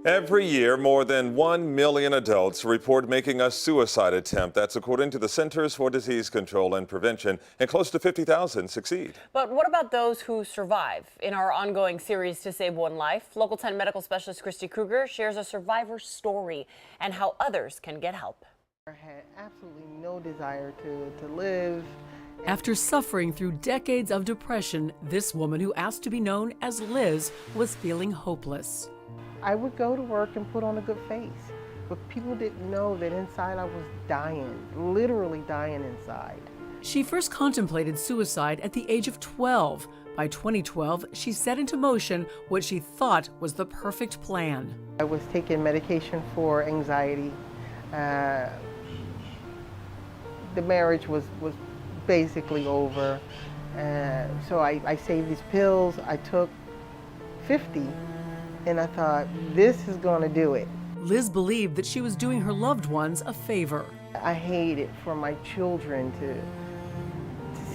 Every year, more than 1 million adults report making a suicide attempt. That's according to the Centers for Disease Control and Prevention, and close to 50,000 succeed. But what about those who survive? In our ongoing series To Save One Life, Local 10 medical specialist Christy Kruger shares a survivor's story and how others can get help. I had absolutely no desire to live. After suffering through decades of depression, this woman who asked to be known as Liz was feeling hopeless. I would go to work and put on a good face, but people didn't know that inside I was dying, literally dying inside. She first contemplated suicide at the age of 12. By 2012, she set into motion what she thought was the perfect plan. I was taking medication for anxiety. The marriage was basically over. So I saved these pills. I took 50. And I thought, this is going to do it. Liz believed that she was doing her loved ones a favor. I hate it for my children to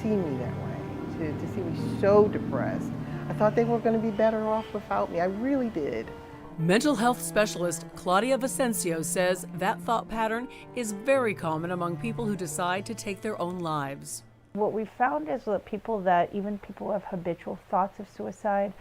see me that way, to see me so depressed. I thought they were going to be better off without me. I really did. Mental health specialist Claudia Vicencio says that thought pattern is very common among people who decide to take their own lives. What we've found is that people who have habitual thoughts of suicide,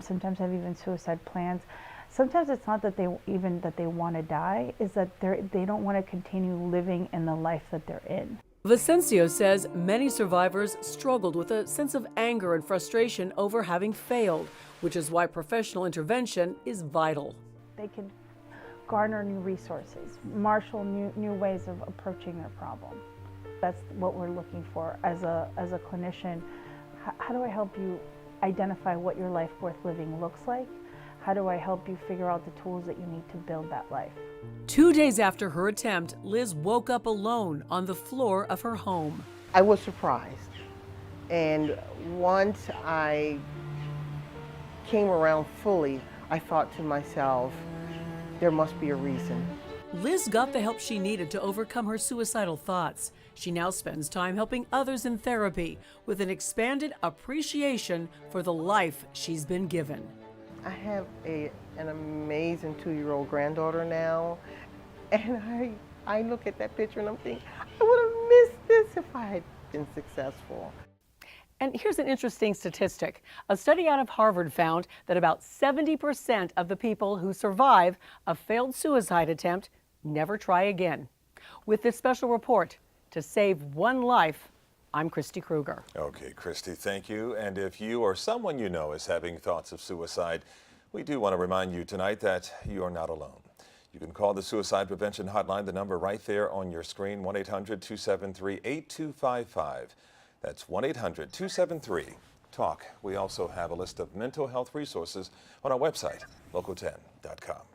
sometimes have even suicide plans. Sometimes it's not that they want to die, is that they don't want to continue living in the life that they're in. Vicencio says many survivors struggled with a sense of anger and frustration over having failed, which is why professional intervention is vital. They can garner new resources, marshal new ways of approaching their problem. That's what we're looking for as a clinician. How do I help you identify what your life worth living looks like? How do I help you figure out the tools that you need to build that life? 2 days after her attempt, Liz woke up alone on the floor of her home. I was surprised. And once I came around fully, I thought to myself, there must be a reason. Liz got the help she needed to overcome her suicidal thoughts. She now spends time helping others in therapy with an expanded appreciation for the life she's been given. I have an amazing 2-year-old granddaughter now, and I look at that picture and I'm thinking, I would have missed this if I had been successful. And here's an interesting statistic. A study out of Harvard found that about 70% of the people who survive a failed suicide attempt never try again. With this special report, To Save One Life, I'm Christy Kruger. Okay, Christy, thank you. And if you or someone you know is having thoughts of suicide, we do want to remind you tonight that you are not alone. You can call the Suicide Prevention Hotline, the number right there on your screen, 1-800-273-8255. That's 1-800-273-TALK. We also have a list of mental health resources on our website, local10.com.